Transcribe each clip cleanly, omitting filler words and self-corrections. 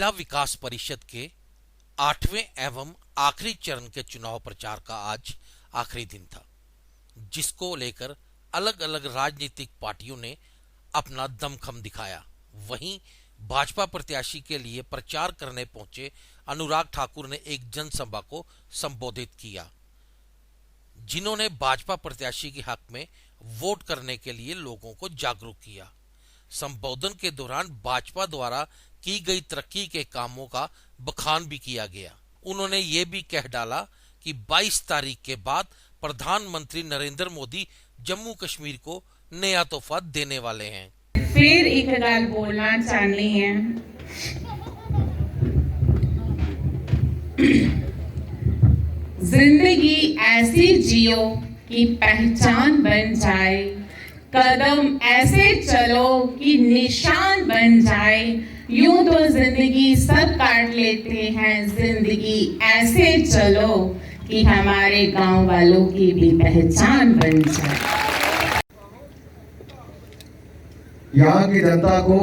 जिला विकास परिषद के 8वें एवं आखिरी चरण के चुनाव प्रचार का आज आखिरी दिन था, जिसको लेकर अलग अलग राजनीतिक पार्टियों ने अपना दमखम दिखाया। वहीं भाजपा प्रत्याशी के लिए प्रचार करने पहुंचे अनुराग ठाकुर ने एक जनसभा को संबोधित किया, जिन्होंने भाजपा प्रत्याशी के हक में वोट करने के लिए लोगों को जागरूक किया। संबोधन के दौरान भाजपा द्वारा की गई तरक्की के कामों का बखान भी किया गया। उन्होंने ये भी कह डाला कि 22 तारीख के बाद प्रधानमंत्री नरेंद्र मोदी जम्मू कश्मीर को नया तोहफा देने वाले हैं। फिर एक गल बोलना चाहनी है, जिंदगी ऐसी जियो कि पहचान बन जाए, कदम ऐसे चलो कि निशान बन जाए। यूं तो जिंदगी सब काट लेते हैं, जिंदगी ऐसे चलो कि हमारे गांव वालों की भी पहचान बन जाए। यहाँ की जनता को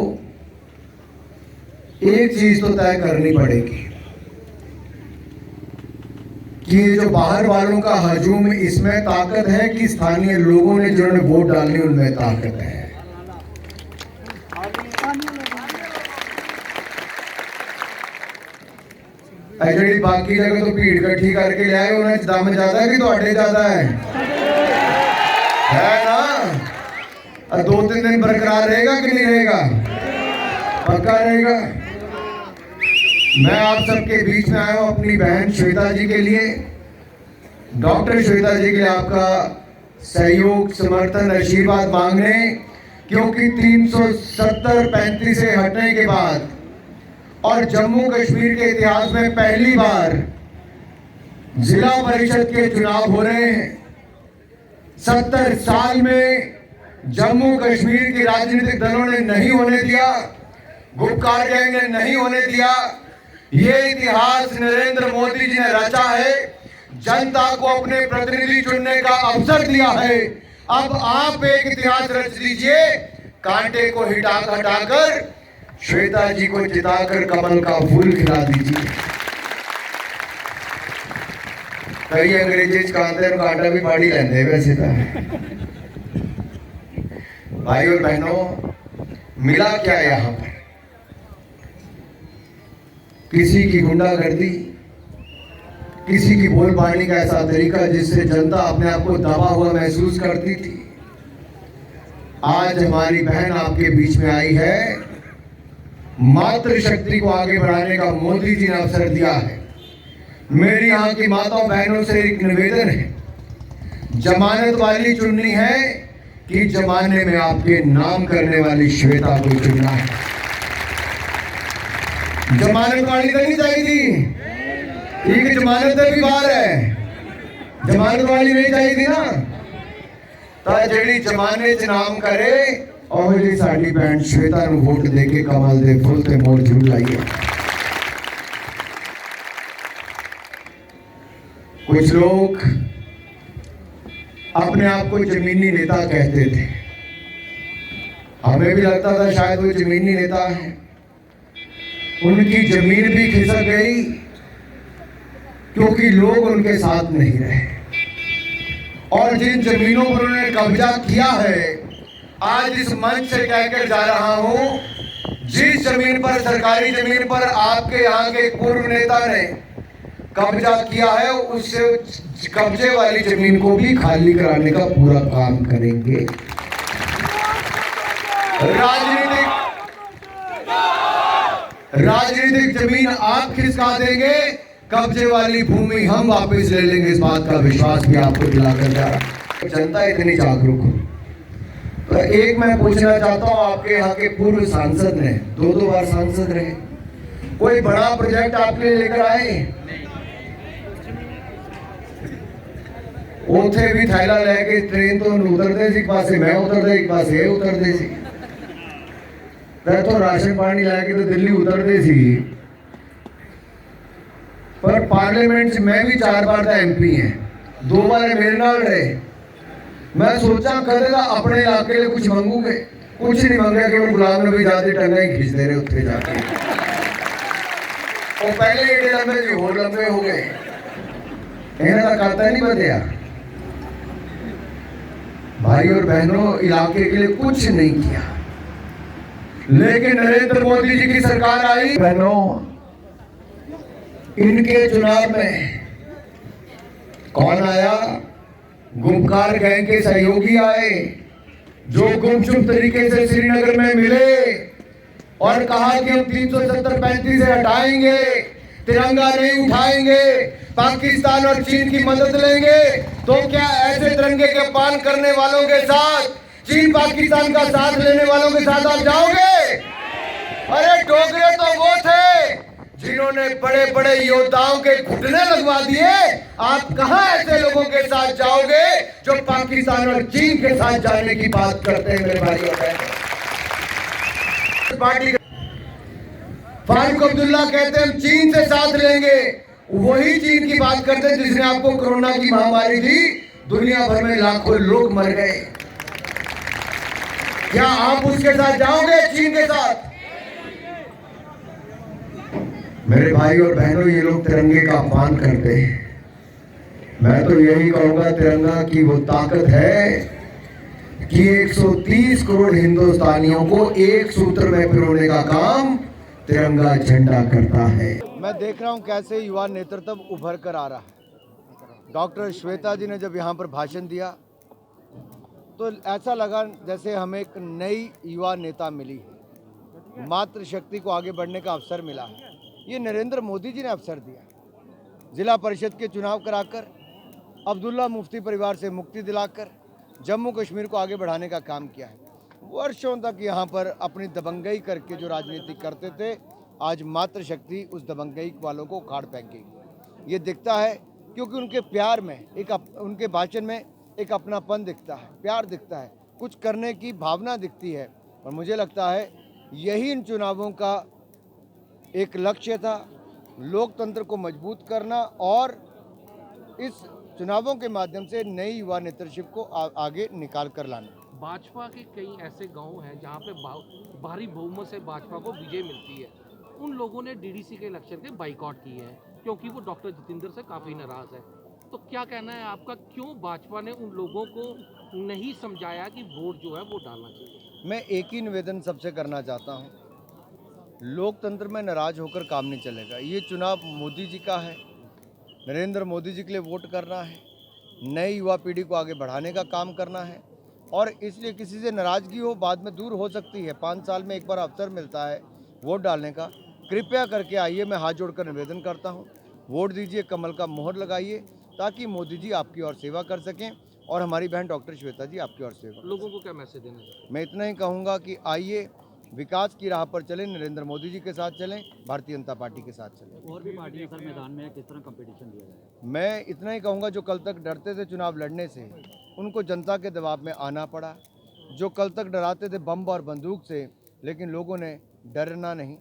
एक चीज तो तय करनी पड़ेगी कि ये जो बाहर वालों का हजूम, इसमें ताकत है कि स्थानीय लोगों ने जिन्होंने वोट डालने उनमें ताकत है। जी बाकी जगह तो भीड़ इकट्ठी करके ले आए, उन्हें दम ज्यादा है कि तो ज्यादा है ना? 2-3 दिन बरकरार रहेगा कि नहीं रहेगा? पक्का रहेगा। मैं आप सबके बीच में आया हूं अपनी बहन श्वेता जी के लिए, डॉक्टर श्वेता जी के लिए आपका सहयोग, समर्थन, आशीर्वाद मांगने, क्योंकि 370-35 से हटने के बाद और जम्मू कश्मीर के इतिहास में पहली बार जिला परिषद के चुनाव हो रहे हैं। 70 साल में जम्मू कश्मीर के राजनीतिक दलों ने नहीं होने दिया, गुपकार गैंग ने नहीं होने दिया। ये इतिहास नरेंद्र मोदी जी ने रचा है, जनता को अपने प्रतिनिधि चुनने का अवसर दिया है। अब आप एक इतिहास रच दीजिए, कांटे को हटाकर श्वेता जी को जिताकर कमल का फूल खिला दीजिए। कई अंग्रेजी कहते हैं कांटा भी पाड़ी लेंदे वैसे तो। भाई और बहनों, मिला क्या यहाँ पर? किसी की गुंडागर्दी, किसी की बोलबानी का ऐसा तरीका जिससे जनता अपने आप को दबा हुआ महसूस करती थी। आज हमारी बहन आपके बीच में आई है, मातृशक्ति को आगे बढ़ाने का मोदी जी ने अवसर दिया है। मेरी यहाँ की माताओं बहनों से एक निवेदन है, जमानत वाली चुननी है कि जमाने में आपके नाम करने वाली श्वेता को चुनना है। जमानत वाली तो नहीं चाहिए, ठीक, जमानत भी बाहर है, जमानत वाली नहीं चाहिए ना। तो जेड़ी जमाने च नाम करे और जी साडी बहन श्वेता ਨੂੰ वोट देके कमल दे फुल ते मोड़ जरूर लाइए। कुछ लोग अपने आप को जमीनी नेता कहते थे, हमें भी लगता था शायद वो जमीनी नेता है। उनकी जमीन भी खिसक गई क्योंकि लोग उनके साथ नहीं रहे, और जिन जमीनों पर उन्होंने कब्जा किया है, आज इस मंच से कहकर जा रहा हूं, जिस जमीन पर, सरकारी जमीन पर आपके यहाँ के पूर्व नेता ने कब्जा किया है, उससे कब्जे वाली जमीन को भी खाली कराने का पूरा काम करेंगे। राजनीतिक जमीन आप खिसका देंगे, कब्जे वाली भूमि हम वापस ले लेंगे, इस बात का विश्वास भी आपको दिलाकर जा रहा। जनता इतनी जागरूक हो। तो एक मैं पूछना चाहता हूं, आपके यहाँ के पूर्व सांसद ने 2-2 बार सांसद रहे, कोई बड़ा प्रोजेक्ट आपके लिए लेकर आए? उथे भी थैला लेके ट्रेन तो उतरते सी, एक पासे मैं उतरता, एक पासे ये उतरते सी। तो राशन पानी लेके तो दिल्ली उतरते सी, पर पार्लियामेंट मैं भी 4 बार का MP है, 2 बार मेरे नाल रहे। मैं सोचा करेगा अपने इलाके लिए कुछ मांगूगे, कुछ नहीं मांगा, केवल गुलाम नबी जाते टंगा ही खींचते रहे उत्थे जाके। वो पहले एडे लंबे थे, और लंबे हो गए। इन्हें खाता नहीं बदया। भाई और बहनों, इलाके के लिए कुछ नहीं किया, लेकिन नरेंद्र मोदी जी की सरकार आई। बहनों, इनके चुनाव में कौन आया? गुमकार गैंग के सहयोगी आए, जो गुमसुम तरीके से श्रीनगर में मिले और कहा कि हम 370-35 से हटाएंगे, तिरंगा नहीं उठाएंगे, पाकिस्तान और चीन की मदद लेंगे। तो क्या ऐसे तिरंगे के पान करने वालों के साथ, चीन पाकिस्तान का साथ लेने वालों के साथ आप जाओगे? अरे डोगरे तो वो थे जिन्होंने बड़े बड़े योद्धाओं के घुटने लगवा दिए। आप कहां ऐसे लोगों के साथ जाओगे जो पाकिस्तान और चीन के साथ जाने की बात करते हैं? मेरे भाई और बहन, पार्टी फारूक अब्दुल्ला कहते हैं हम चीन से साथ लेंगे, वही चीन की बात करते हैं जिसने आपको कोरोना की महामारी दी, दुनिया भर में लाखों लोग मर गए। क्या आप उसके साथ जाओगे, चीन के साथ? मेरे भाई और बहनों, ये लोग तिरंगे का अपमान करते हैं। मैं तो यही कहूंगा, तिरंगा की वो ताकत है कि 130 करोड़ हिंदुस्तानियों को एक सूत्र में पिरोने का काम तिरंगा झंडा करता है। मैं देख रहा हूं कैसे युवा नेतृत्व उभर कर आ रहा है। डॉक्टर श्वेता जी ने जब यहाँ पर भाषण दिया तो ऐसा लगा जैसे हमें एक नई युवा नेता मिली है, मातृशक्ति को आगे बढ़ने का अवसर मिला है। ये नरेंद्र मोदी जी ने अवसर दिया। जिला परिषद के चुनाव कराकर, अब्दुल्ला मुफ्ती परिवार से मुक्ति दिलाकर जम्मू कश्मीर को आगे बढ़ाने का काम किया है। वर्षों तक यहाँ पर अपनी दबंगई करके जो राजनीति करते थे, आज मातृशक्ति उस दबंगई वालों को उखाड़ फेंकेगी। ये दिखता है क्योंकि उनके प्यार में उनके भाषण में एक अपनापन दिखता है, प्यार दिखता है, कुछ करने की भावना दिखती है। और मुझे लगता है यही इन चुनावों का एक लक्ष्य था, लोकतंत्र को मजबूत करना और इस चुनावों के माध्यम से नई युवा नेतृत्व को आगे निकाल कर लाना। भाजपा के कई ऐसे गांव हैं जहां पे भारी बहुमत से भाजपा को विजय मिलती है। उन लोगों ने डीडीसी के इलेक्शन के बाइकआउट किए हैं क्योंकि वो डॉक्टर जितेंद्र से काफ़ी नाराज़ है। तो क्या कहना है आपका, क्यों भाजपा ने उन लोगों को नहीं समझाया कि वोट जो है वो डालना चाहिए? मैं एक ही निवेदन सबसे करना चाहता हूँ, लोकतंत्र में नाराज होकर काम नहीं चलेगा। ये चुनाव मोदी जी का है, नरेंद्र मोदी जी के लिए वोट करना है, नई युवा पीढ़ी को आगे बढ़ाने का काम करना है। और इसलिए किसी से नाराज़गी हो बाद में दूर हो सकती है। 5 साल में एक बार अवसर मिलता है वोट डालने का। कृपया करके आइए, मैं हाथ जोड़कर निवेदन करता हूँ, वोट दीजिए, कमल का मोहर लगाइए, ताकि मोदी जी आपकी और सेवा कर सकें और हमारी बहन डॉक्टर श्वेता जी आपकी और सेवा। लोगों को क्या मैसेज देना चाहिए? मैं इतना ही कहूँगा कि आइए, विकास की राह पर चलें, नरेंद्र मोदी जी के साथ चलें, भारतीय जनता पार्टी के साथ चलें। और भी पार्टियां सर मैदान में किस तरह कंपटीशन दिया जाए? मैं इतना ही कहूँगा, जो कल तक डरते थे चुनाव लड़ने से, उनको जनता के दबाव में आना पड़ा। जो कल तक डराते थे बम और बंदूक से, लेकिन लोगों ने डरना नहीं,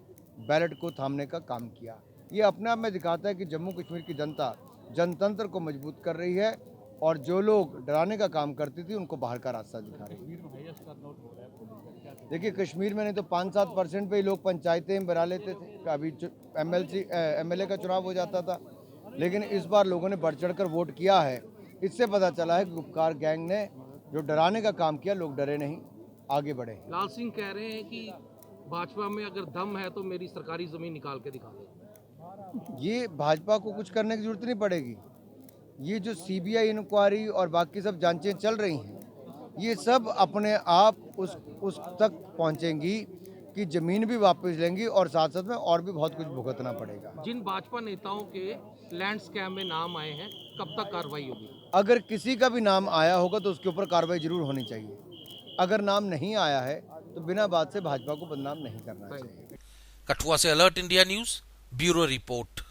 बैलेट को थामने का काम किया। ये अपने आप में दिखाता है कि जम्मू कश्मीर की जनता जनतंत्र को मजबूत कर रही है और जो लोग डराने का काम करती थी उनको बाहर का रास्ता दिखा रही है। देखिए, कश्मीर में नहीं तो 5-7% पे ही लोग पंचायतें बना लेते थे, अभी MLA का चुनाव हो जाता था। लेकिन इस बार लोगों ने बढ़ चढ़ कर वोट किया है। इससे पता चला है कि गुपकार गैंग ने जो डराने का काम किया, लोग डरे नहीं, आगे बढ़े। लाल सिंह कह रहे हैं कि भाजपा में अगर दम है तो मेरी सरकारी ज़मीन निकाल के दिखा दे। ये भाजपा को कुछ करने की जरूरत नहीं पड़ेगी। ये जो CBI इंक्वायरी और बाकी सब जांचें चल रही हैं, ये सब अपने आप उस तक पहुंचेंगी कि ज़मीन भी वापस लेंगी और साथ साथ में और भी बहुत कुछ भुगतना पड़ेगा। जिन भाजपा नेताओं के लैंड स्कैम में नाम आए हैं, कब तक कार्रवाई होगी? अगर किसी का भी नाम आया होगा तो उसके ऊपर कार्रवाई जरूर होनी चाहिए। अगर नाम नहीं आया है तो बिना बात से भाजपा को बदनाम नहीं करना चाहिए। कठुआ से alert India news bureau report.